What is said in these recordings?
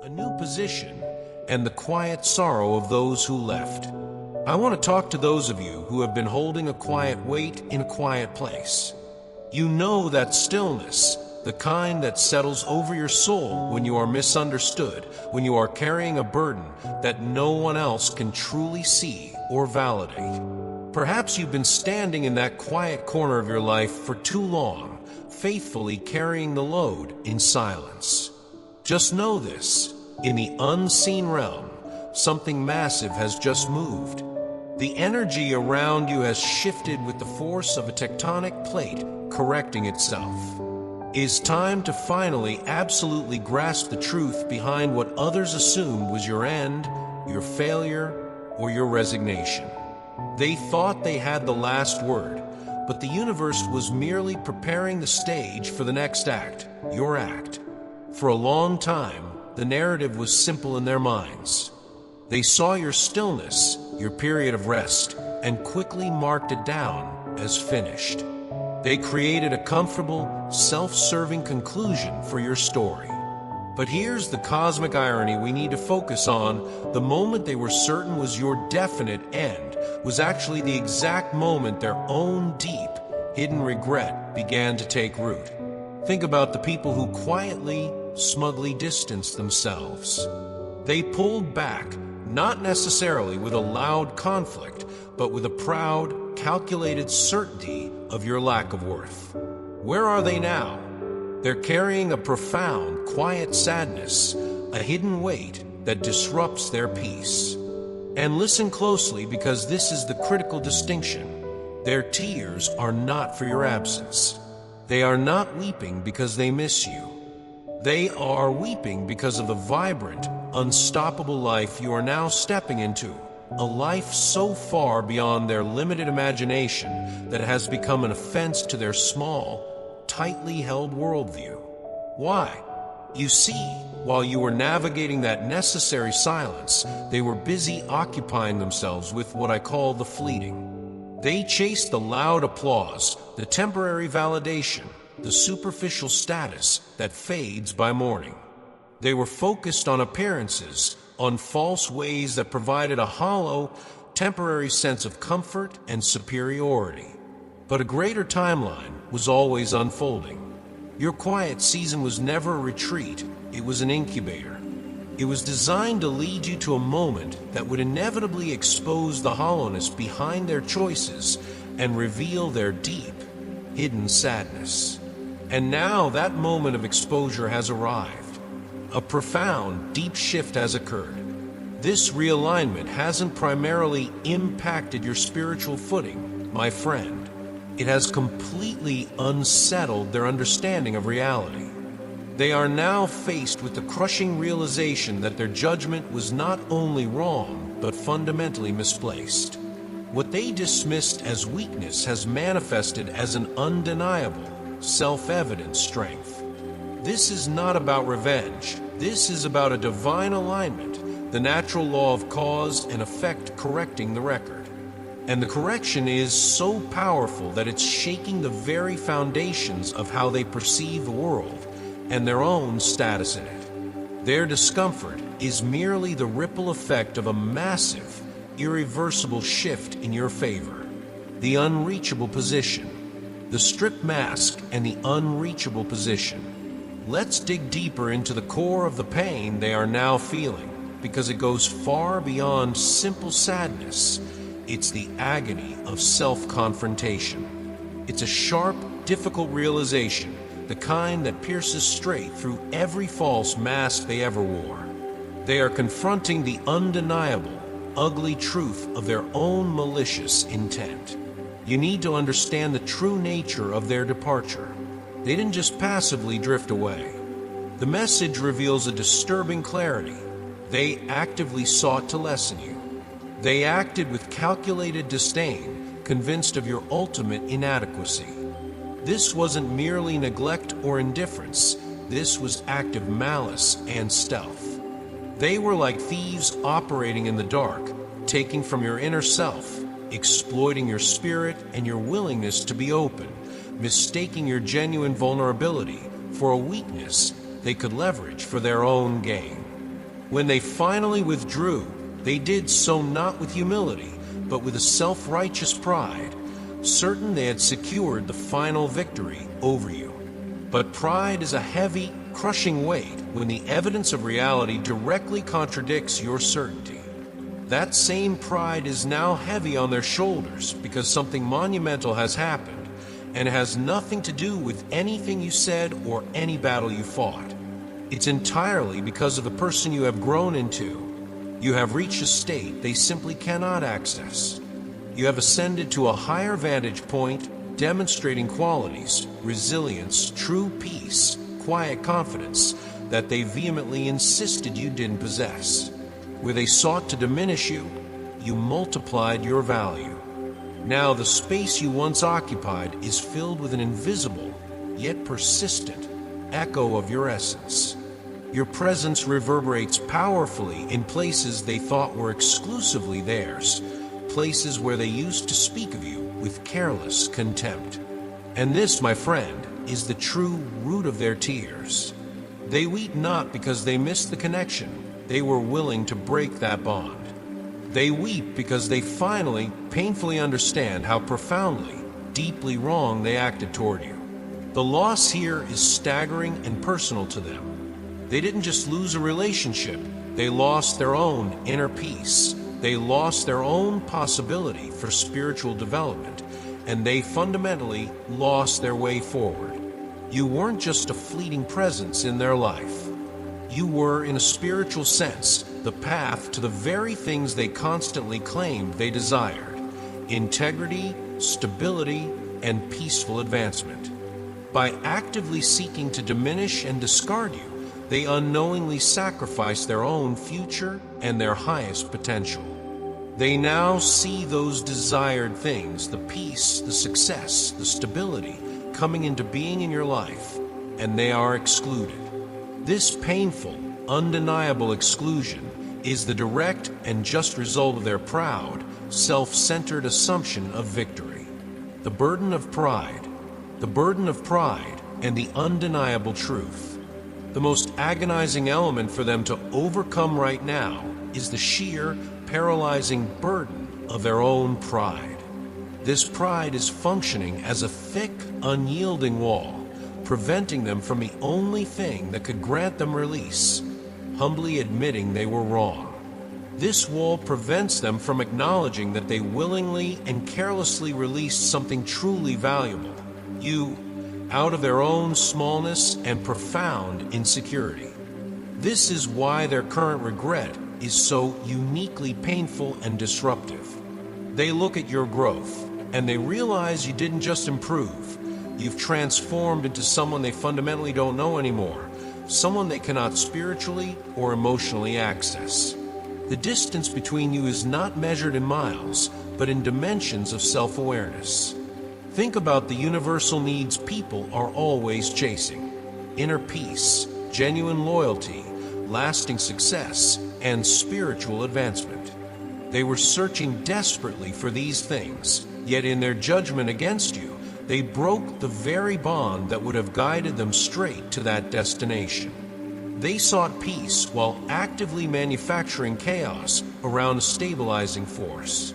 a new position, and the quiet sorrow of those who left. I want to talk to those of you who have been holding a quiet weight in a quiet place. You know that stillness, the kind that settles over your soul when you are misunderstood, when you are carrying a burden that no one else can truly see or validate. Perhaps you've been standing in that quiet corner of your life for too long, faithfully carrying the load in silence. Just know this, in the unseen realm, something massive has just moved. The energy around you has shifted with the force of a tectonic plate correcting itself. It's time to finally absolutely grasp the truth behind what others assumed was your end, your failure, or your resignation. They thought they had the last word, but the universe was merely preparing the stage for the next act, your act. For a long time, the narrative was simple in their minds. They saw your stillness, your period of rest, and quickly marked it down as finished. They created a comfortable, self-serving conclusion for your story. But here's the cosmic irony we need to focus on. The moment they were certain was your definite end was actually the exact moment their own deep, hidden regret began to take root. Think about the people who quietly, smugly distanced themselves. They pulled back, not necessarily with a loud conflict, but with a proud, calculated certainty of your lack of worth. Where are they now? They're carrying a profound, quiet sadness, a hidden weight that disrupts their peace. And listen closely, because this is the critical distinction. Their tears are not for your absence. They are not weeping because they miss you. They are weeping because of the vibrant, unstoppable life you are now stepping into. A life so far beyond their limited imagination that it has become an offense to their small, tightly held worldview. Why? You see, while you were navigating that necessary silence, they were busy occupying themselves with what I call the fleeting. They chased the loud applause, the temporary validation, the superficial status that fades by morning. They were focused on appearances, on false ways that provided a hollow, temporary sense of comfort and superiority. But a greater timeline was always unfolding. Your quiet season was never a retreat, it was an incubator. It was designed to lead you to a moment that would inevitably expose the hollowness behind their choices and reveal their deep, hidden sadness. And now that moment of exposure has arrived. A profound, deep shift has occurred. This realignment hasn't primarily impacted your spiritual footing, my friend. It has completely unsettled their understanding of reality. They are now faced with the crushing realization that their judgment was not only wrong, but fundamentally misplaced. What they dismissed as weakness has manifested as an undeniable, self-evident strength. This is not about revenge. This is about a divine alignment, the natural law of cause and effect correcting the record. And the correction is so powerful that it's shaking the very foundations of how they perceive the world and their own status in it. Their discomfort is merely the ripple effect of a massive, irreversible shift in your favor. The unreachable position, the stripped mask, and the unreachable position. Let's dig deeper into the core of the pain they are now feeling, because it goes far beyond simple sadness. It's the agony of self-confrontation. It's a sharp, difficult realization, the kind that pierces straight through every false mask they ever wore. They are confronting the undeniable, ugly truth of their own malicious intent. You need to understand the true nature of their departure. They didn't just passively drift away. The message reveals a disturbing clarity. They actively sought to lessen you. They acted with calculated disdain, convinced of your ultimate inadequacy. This wasn't merely neglect or indifference. This was active malice and stealth. They were like thieves operating in the dark, taking from your inner self, exploiting your spirit and your willingness to be open, mistaking your genuine vulnerability for a weakness they could leverage for their own gain. When they finally withdrew, they did so not with humility, but with a self-righteous pride, certain they had secured the final victory over you. But pride is a heavy, crushing weight when the evidence of reality directly contradicts your certainty. That same pride is now heavy on their shoulders because something monumental has happened, and it has nothing to do with anything you said or any battle you fought. It's entirely because of the person you have grown into. You have reached a state they simply cannot access. You have ascended to a higher vantage point, demonstrating qualities, resilience, true peace, quiet confidence that they vehemently insisted you didn't possess. Where they sought to diminish you, you multiplied your value. Now the space you once occupied is filled with an invisible, yet persistent, echo of your essence. Your presence reverberates powerfully in places they thought were exclusively theirs, places where they used to speak of you with careless contempt. And this, my friend, is the true root of their tears. They weep not because they missed the connection. They were willing to break that bond. They weep because they finally, painfully understand how profoundly, deeply wrong they acted toward you. The loss here is staggering and personal to them. They didn't just lose a relationship, they lost their own inner peace. They lost their own possibility for spiritual development, and they fundamentally lost their way forward. You weren't just a fleeting presence in their life. You were, in a spiritual sense, the path to the very things they constantly claimed they desired: integrity, stability, and peaceful advancement. By actively seeking to diminish and discard you, they unknowingly sacrifice their own future and their highest potential. They now see those desired things, the peace, the success, the stability, coming into being in your life, and they are excluded. This painful, undeniable exclusion is the direct and just result of their proud, self-centered assumption of victory. The burden of pride and the undeniable truth. The most agonizing element for them to overcome right now is the sheer, paralyzing burden of their own pride. This pride is functioning as a thick, unyielding wall, preventing them from the only thing that could grant them release, humbly admitting they were wrong. This wall prevents them from acknowledging that they willingly and carelessly released something truly valuable, you, out of their own smallness and profound insecurity. This is why their current regret is so uniquely painful and disruptive. They look at your growth, and they realize you didn't just improve. You've transformed into someone they fundamentally don't know anymore, someone they cannot spiritually or emotionally access. The distance between you is not measured in miles, but in dimensions of self-awareness. Think about the universal needs people are always chasing: inner peace, genuine loyalty, lasting success, and spiritual advancement. They were searching desperately for these things, yet in their judgment against you, they broke the very bond that would have guided them straight to that destination. They sought peace while actively manufacturing chaos around a stabilizing force.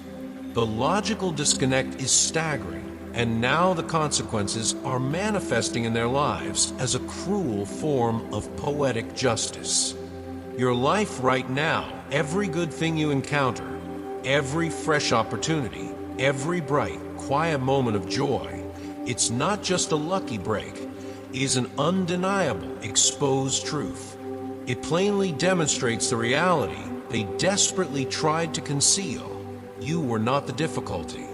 The logical disconnect is staggering, and now the consequences are manifesting in their lives as a cruel form of poetic justice. Your life right now, every good thing you encounter, every fresh opportunity, every bright, quiet moment of joy, it's not just a lucky break, it is an undeniable, exposed truth. It plainly demonstrates the reality they desperately tried to conceal. You were not the difficulty.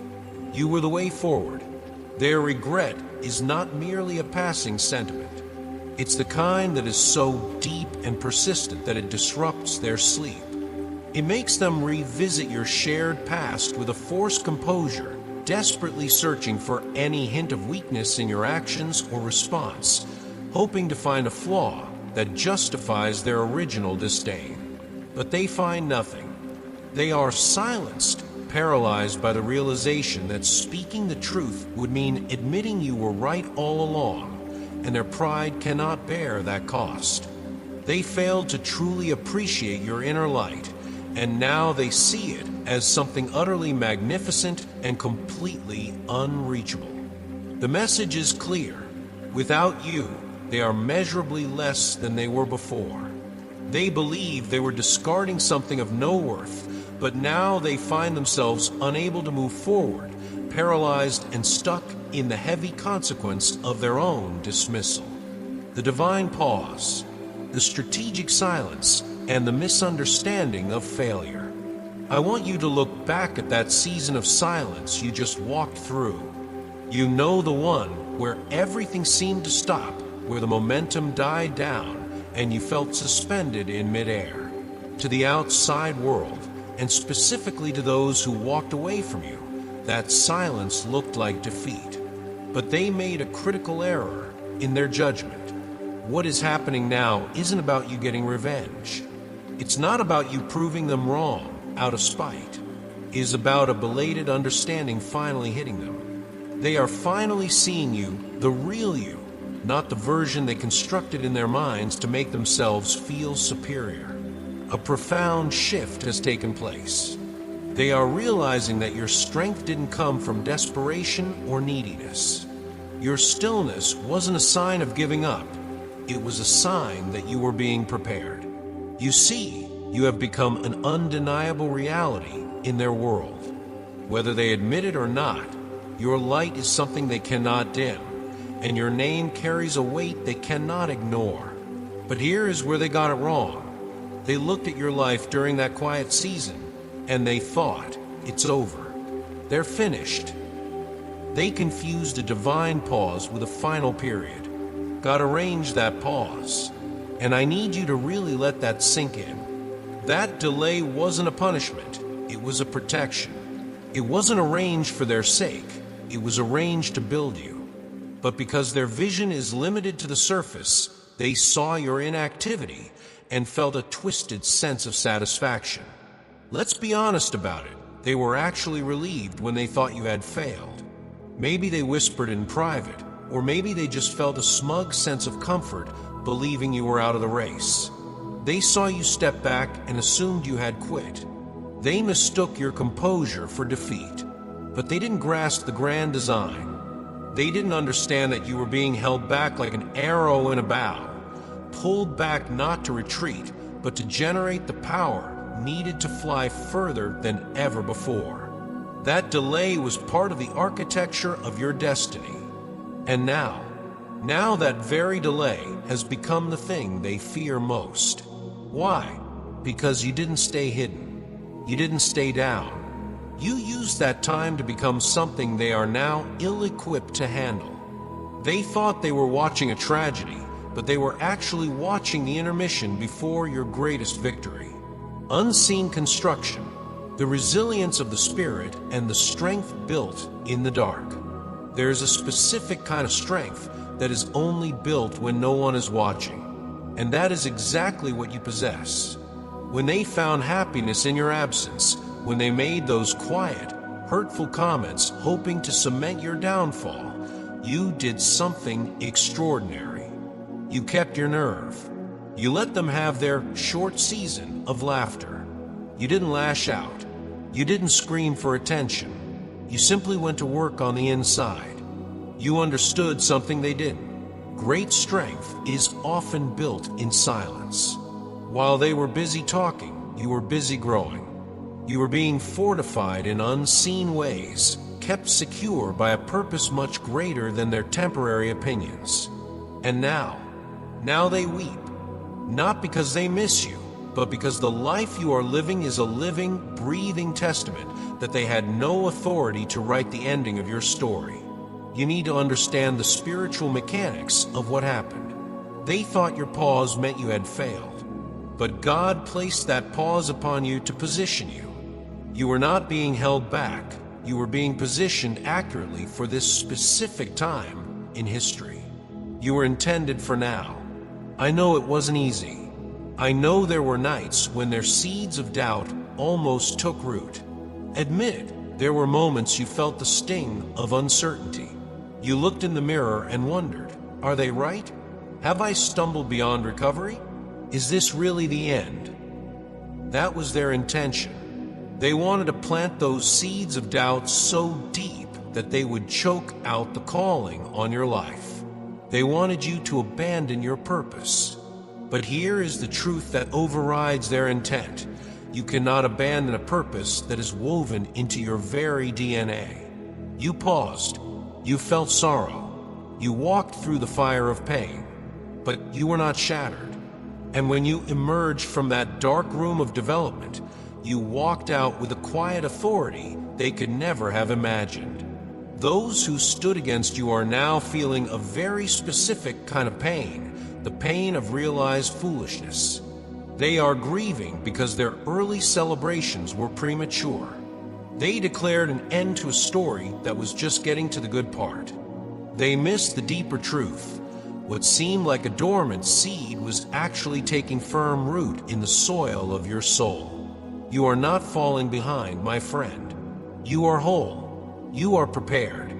You were the way forward. Their regret is not merely a passing sentiment. It's the kind that is so deep and persistent that it disrupts their sleep. It makes them revisit your shared past with a forced composure, desperately searching for any hint of weakness in your actions or response, hoping to find a flaw that justifies their original disdain. But they find nothing. They are silenced, paralyzed by the realization that speaking the truth would mean admitting you were right all along, and their pride cannot bear that cost. They failed to truly appreciate your inner light, and now they see it as something utterly magnificent and completely unreachable. The message is clear. Without you, they are measurably less than they were before. They believed they were discarding something of no worth, but now they find themselves unable to move forward, paralyzed and stuck in the heavy consequence of their own dismissal. The divine pause, the strategic silence, and the misunderstanding of failure. I want you to look back at that season of silence you just walked through. You know, the one where everything seemed to stop, where the momentum died down, and you felt suspended in midair. To the outside world, and specifically to those who walked away from you, that silence looked like defeat. But they made a critical error in their judgment. What is happening now isn't about you getting revenge. It's not about you proving them wrong out of spite. It is about a belated understanding finally hitting them. They are finally seeing you, the real you, not the version they constructed in their minds to make themselves feel superior. A profound shift has taken place. They are realizing that your strength didn't come from desperation or neediness. Your stillness wasn't a sign of giving up. It was a sign that you were being prepared. You see, you have become an undeniable reality in their world. Whether they admit it or not, your light is something they cannot dim, and your name carries a weight they cannot ignore. But here is where they got it wrong. They looked at your life during that quiet season, and they thought, it's over. They're finished. They confused a divine pause with a final period. God arranged that pause, and I need you to really let that sink in. That delay wasn't a punishment, it was a protection. It wasn't arranged for their sake, it was arranged to build you. But because their vision is limited to the surface, they saw your inactivity and felt a twisted sense of satisfaction. Let's be honest about it, they were actually relieved when they thought you had failed. Maybe they whispered in private, or maybe they just felt a smug sense of comfort believing you were out of the race. They saw you step back and assumed you had quit. They mistook your composure for defeat, but they didn't grasp the grand design. They didn't understand that you were being held back like an arrow in a bow, pulled back not to retreat, but to generate the power needed to fly further than ever before. That delay was part of the architecture of your destiny. And now that very delay has become the thing they fear most. Why? Because you didn't stay hidden. You didn't stay down. You used that time to become something they are now ill-equipped to handle. They thought they were watching a tragedy, but they were actually watching the intermission before your greatest victory. Unseen construction, the resilience of the spirit, and the strength built in the dark. There is a specific kind of strength that is only built when no one is watching, and that is exactly what you possess. When they found happiness in your absence, when they made those quiet, hurtful comments hoping to cement your downfall, you did something extraordinary. You kept your nerve. You let them have their short season of laughter. You didn't lash out. You didn't scream for attention. You simply went to work on the inside. You understood something they didn't. Great strength is often built in silence. While they were busy talking, you were busy growing. You were being fortified in unseen ways, kept secure by a purpose much greater than their temporary opinions. And now they weep, not because they miss you, but because the life you are living is a living, breathing testament that they had no authority to write the ending of your story. You need to understand the spiritual mechanics of what happened. They thought your pause meant you had failed, but God placed that pause upon you to position you. You were not being held back. You were being positioned accurately for this specific time in history. You were intended for now. I know it wasn't easy. I know there were nights when their seeds of doubt almost took root. Admit it, there were moments you felt the sting of uncertainty. You looked in the mirror and wondered, are they right? Have I stumbled beyond recovery? Is this really the end? That was their intention. They wanted to plant those seeds of doubt so deep that they would choke out the calling on your life. They wanted you to abandon your purpose. But here is the truth that overrides their intent. You cannot abandon a purpose that is woven into your very DNA. You paused. You felt sorrow. You walked through the fire of pain. But you were not shattered. And when you emerged from that dark room of development, you walked out with a quiet authority they could never have imagined. Those who stood against you are now feeling a very specific kind of pain, the pain of realized foolishness. They are grieving because their early celebrations were premature. They declared an end to a story that was just getting to the good part. They missed the deeper truth. What seemed like a dormant seed was actually taking firm root in the soil of your soul. You are not falling behind, my friend. You are whole. You are prepared.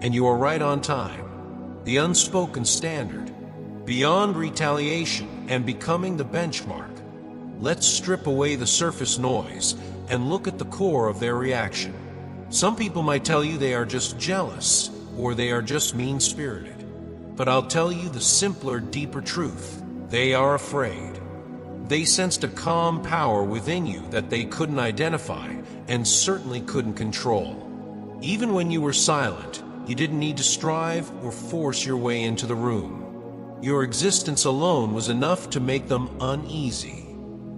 And you are right on time. The unspoken standard. Beyond retaliation and becoming the benchmark. Let's strip away the surface noise and look at the core of their reaction. Some people might tell you they are just jealous or they are just mean-spirited. But I'll tell you the simpler, deeper truth. They are afraid. They sensed a calm power within you that they couldn't identify and certainly couldn't control. Even when you were silent, you didn't need to strive or force your way into the room. Your existence alone was enough to make them uneasy.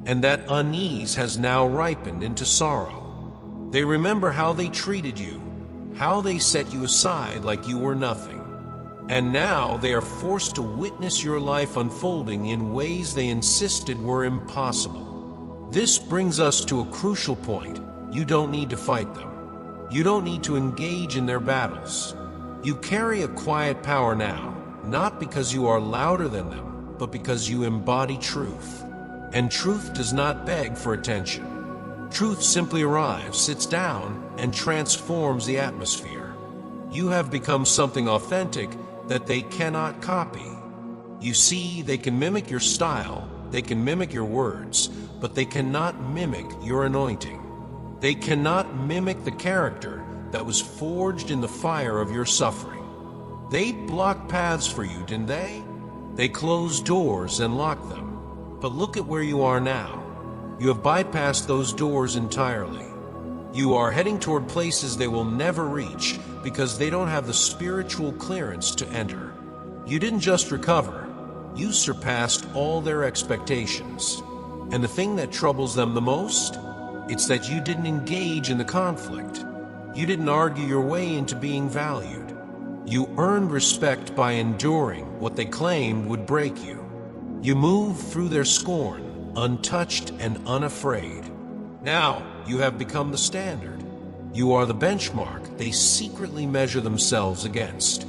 And that unease has now ripened into sorrow. They remember how they treated you, how they set you aside like you were nothing. And now they are forced to witness your life unfolding in ways they insisted were impossible. This brings us to a crucial point. You don't need to fight them. You don't need to engage in their battles. You carry a quiet power now, not because you are louder than them, but because you embody truth. And truth does not beg for attention. Truth simply arrives, sits down, and transforms the atmosphere. You have become something authentic that they cannot copy. You see, they can mimic your style, they can mimic your words, but they cannot mimic your anointing. They cannot mimic the character that was forged in the fire of your suffering. They blocked paths for you, didn't they? They closed doors and locked them. But look at where you are now. You have bypassed those doors entirely. You are heading toward places they will never reach because they don't have the spiritual clearance to enter. You didn't just recover, you surpassed all their expectations. And the thing that troubles them the most? It's that you didn't engage in the conflict. You didn't argue your way into being valued. You earned respect by enduring what they claimed would break you. You moved through their scorn, untouched and unafraid. Now, you have become the standard. You are the benchmark they secretly measure themselves against.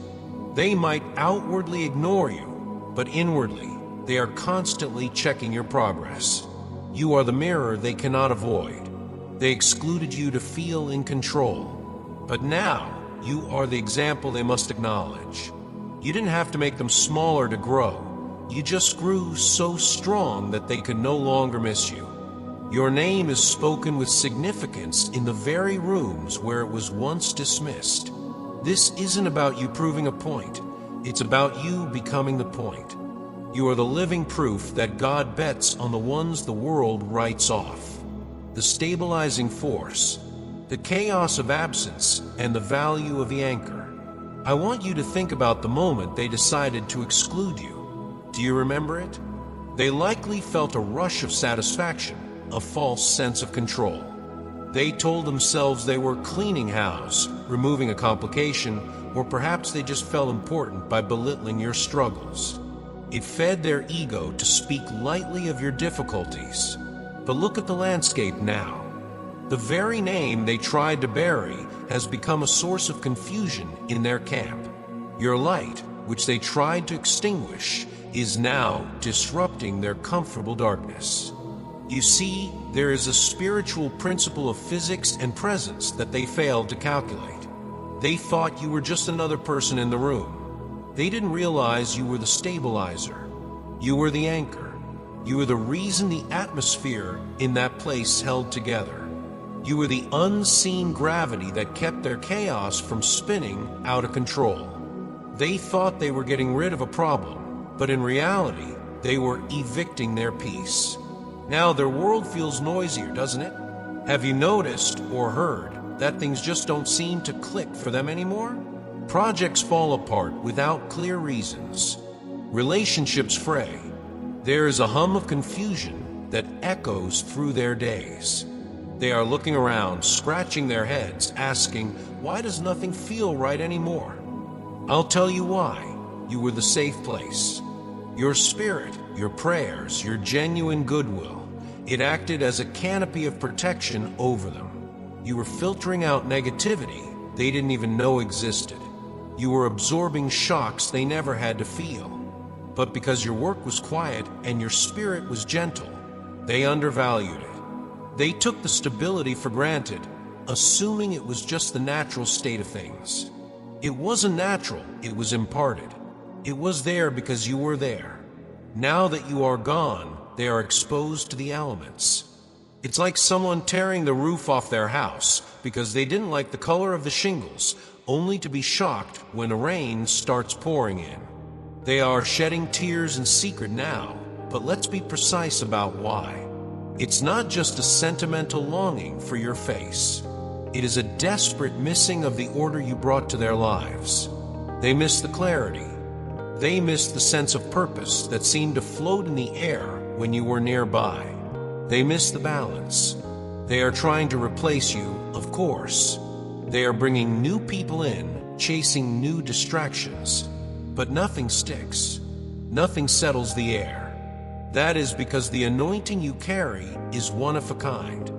They might outwardly ignore you, but inwardly, they are constantly checking your progress. You are the mirror they cannot avoid. They excluded you to feel in control. But now, you are the example they must acknowledge. You didn't have to make them smaller to grow. You just grew so strong that they could no longer miss you. Your name is spoken with significance in the very rooms where it was once dismissed. This isn't about you proving a point. It's about you becoming the point. You are the living proof that God bets on the ones the world writes off. The stabilizing force, the chaos of absence, and the value of the anchor. I want you to think about the moment they decided to exclude you. Do you remember it? They likely felt a rush of satisfaction, a false sense of control. They told themselves they were cleaning house, removing a complication, or perhaps they just felt important by belittling your struggles. It fed their ego to speak lightly of your difficulties. But look at the landscape now. The very name they tried to bury has become a source of confusion in their camp. Your light, which they tried to extinguish, is now disrupting their comfortable darkness. You see, there is a spiritual principle of physics and presence that they failed to calculate. They thought you were just another person in the room. They didn't realize you were the stabilizer. You were the anchor. You were the reason the atmosphere in that place held together. You were the unseen gravity that kept their chaos from spinning out of control. They thought they were getting rid of a problem, but in reality, they were evicting their peace. Now their world feels noisier, doesn't it? Have you noticed or heard that things just don't seem to click for them anymore? Projects fall apart without clear reasons. Relationships fray. There is a hum of confusion that echoes through their days. They are looking around, scratching their heads, asking, why does nothing feel right anymore? I'll tell you why. You were the safe place. Your spirit, your prayers, your genuine goodwill, it acted as a canopy of protection over them. You were filtering out negativity they didn't even know existed. You were absorbing shocks they never had to feel. But because your work was quiet and your spirit was gentle, they undervalued it. They took the stability for granted, assuming it was just the natural state of things. It wasn't natural, it was imparted. It was there because you were there. Now that you are gone, they are exposed to the elements. It's like someone tearing the roof off their house because they didn't like the color of the shingles, only to be shocked when rain starts pouring in. They are shedding tears in secret now, but let's be precise about why. It's not just a sentimental longing for your face. It is a desperate missing of the order you brought to their lives. They miss the clarity. They miss the sense of purpose that seemed to float in the air when you were nearby. They miss the balance. They are trying to replace you, of course. They are bringing new people in, chasing new distractions. But nothing sticks. Nothing settles the air. That is because the anointing you carry is one of a kind.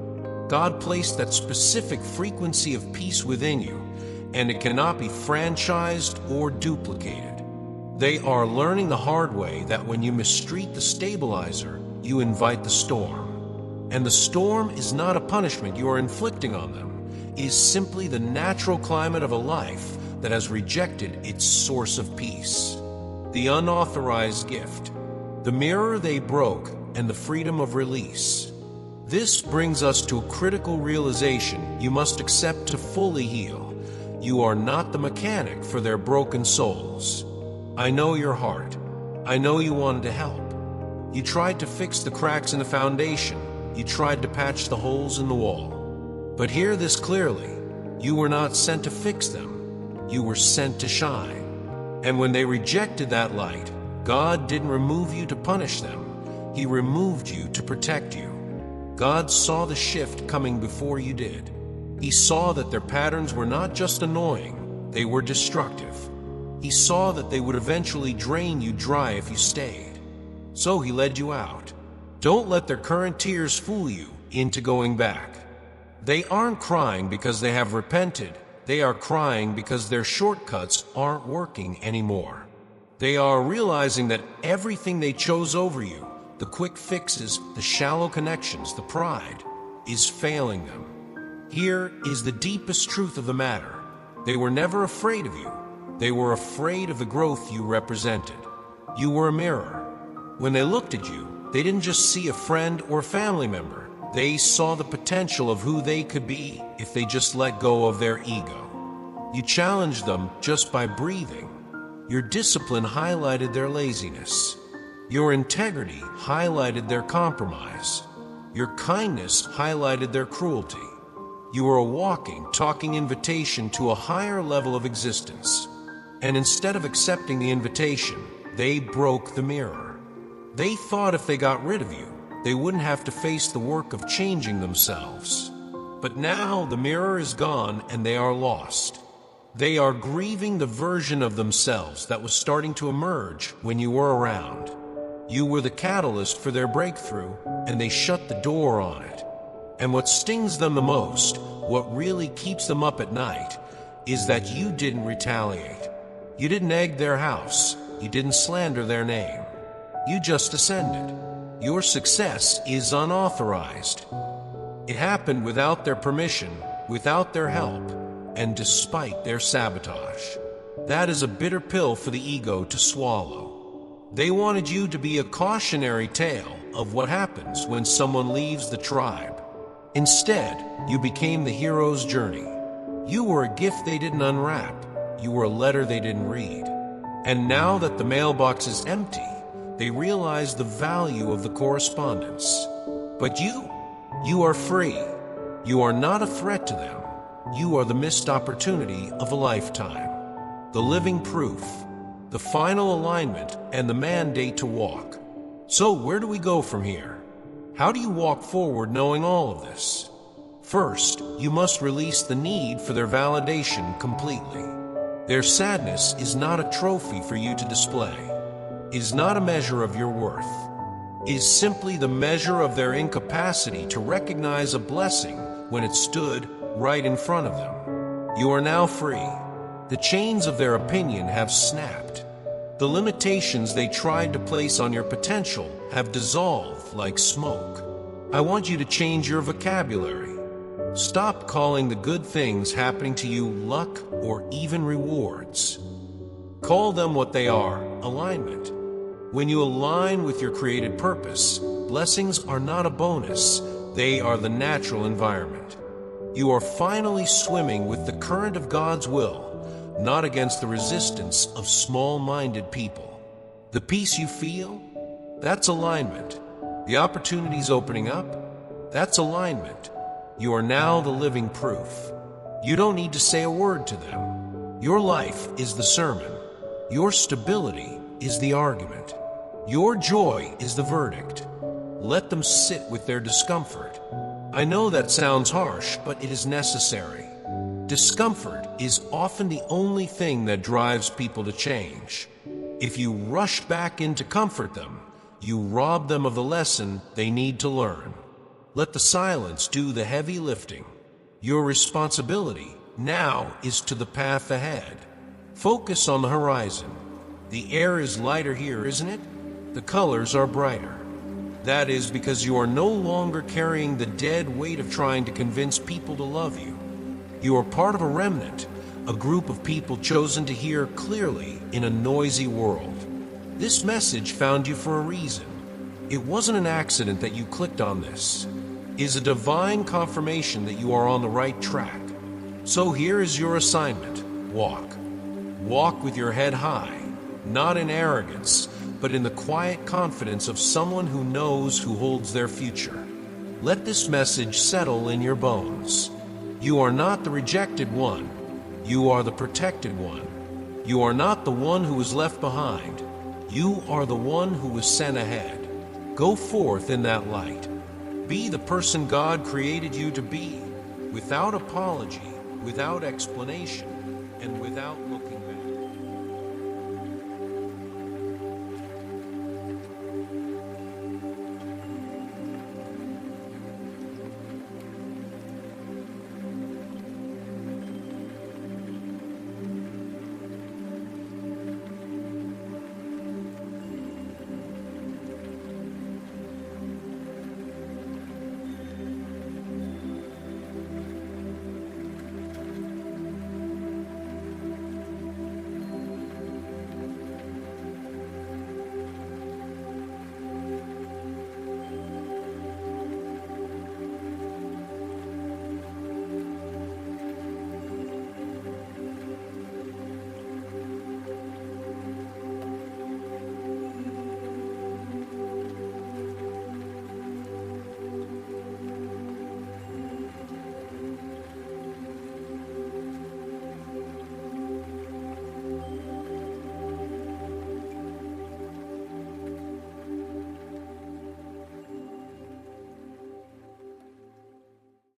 God placed that specific frequency of peace within you, and it cannot be franchised or duplicated. They are learning the hard way that when you mistreat the stabilizer, you invite the storm. And the storm is not a punishment you are inflicting on them. It is simply the natural climate of a life that has rejected its source of peace. The unauthorized gift, the mirror they broke, and the freedom of release. This brings us to a critical realization you must accept to fully heal. You are not the mechanic for their broken souls. I know your heart. I know you wanted to help. You tried to fix the cracks in the foundation. You tried to patch the holes in the wall. But hear this clearly. You were not sent to fix them. You were sent to shine. And when they rejected that light, God didn't remove you to punish them. He removed you to protect you. God saw the shift coming before you did. He saw that their patterns were not just annoying, they were destructive. He saw that they would eventually drain you dry if you stayed. So he led you out. Don't let their current tears fool you into going back. They aren't crying because they have repented. They are crying because their shortcuts aren't working anymore. They are realizing that everything they chose over you, the quick fixes, the shallow connections, the pride, is failing them. Here is the deepest truth of the matter. They were never afraid of you. They were afraid of the growth you represented. You were a mirror. When they looked at you, they didn't just see a friend or family member. They saw the potential of who they could be if they just let go of their ego. You challenged them just by breathing. Your discipline highlighted their laziness. Your integrity highlighted their compromise. Your kindness highlighted their cruelty. You were a walking, talking invitation to a higher level of existence. And instead of accepting the invitation, they broke the mirror. They thought if they got rid of you, they wouldn't have to face the work of changing themselves. But now the mirror is gone and they are lost. They are grieving the version of themselves that was starting to emerge when you were around. You were the catalyst for their breakthrough, and they shut the door on it. And what stings them the most, what really keeps them up at night, is that you didn't retaliate. You didn't egg their house. You didn't slander their name. You just ascended. Your success is unauthorized. It happened without their permission, without their help, and despite their sabotage. That is a bitter pill for the ego to swallow. They wanted you to be a cautionary tale, of what happens when someone leaves the tribe. Instead, you became the hero's journey. You were a gift they didn't unwrap. You were a letter they didn't read. And now that the mailbox is empty, they realize the value of the correspondence. But you are free. You are not a threat to them. You are the missed opportunity of a lifetime. The living proof, the final alignment, and the mandate to walk. So where do we go from here? How do you walk forward knowing all of this? First, you must release the need for their validation completely. Their sadness is not a trophy for you to display, is not a measure of your worth, is simply the measure of their incapacity to recognize a blessing when it stood right in front of them. You are now free. The chains of their opinion have snapped. The limitations they tried to place on your potential have dissolved like smoke. I want you to change your vocabulary. Stop calling the good things happening to you luck or even rewards. Call them what they are, alignment. When you align with your created purpose, blessings are not a bonus, they are the natural environment. You are finally swimming with the current of God's will, not against the resistance of small-minded people. The peace you feel, that's alignment. The opportunities opening up, that's alignment. You are now the living proof. You don't need to say a word to them. Your life is the sermon. Your stability is the argument. Your joy is the verdict. Let them sit with their discomfort. I know that sounds harsh, but it is necessary. Discomfort is often the only thing that drives people to change. If you rush back in to comfort them, you rob them of the lesson they need to learn. Let the silence do the heavy lifting. Your responsibility now is to the path ahead. Focus on the horizon. The air is lighter here, isn't it? The colors are brighter. That is because you are no longer carrying the dead weight of trying to convince people to love you. You are part of a remnant, a group of people chosen to hear clearly in a noisy world. This message found you for a reason. It wasn't an accident that you clicked on this. It is a divine confirmation that you are on the right track. So here is your assignment. Walk. Walk with your head high, not in arrogance, but in the quiet confidence of someone who knows who holds their future. Let this message settle in your bones. You are not the rejected one. You are the protected one. You are not the one who was left behind. You are the one who was sent ahead. Go forth in that light. Be the person God created you to be, without apology, without explanation, and without looking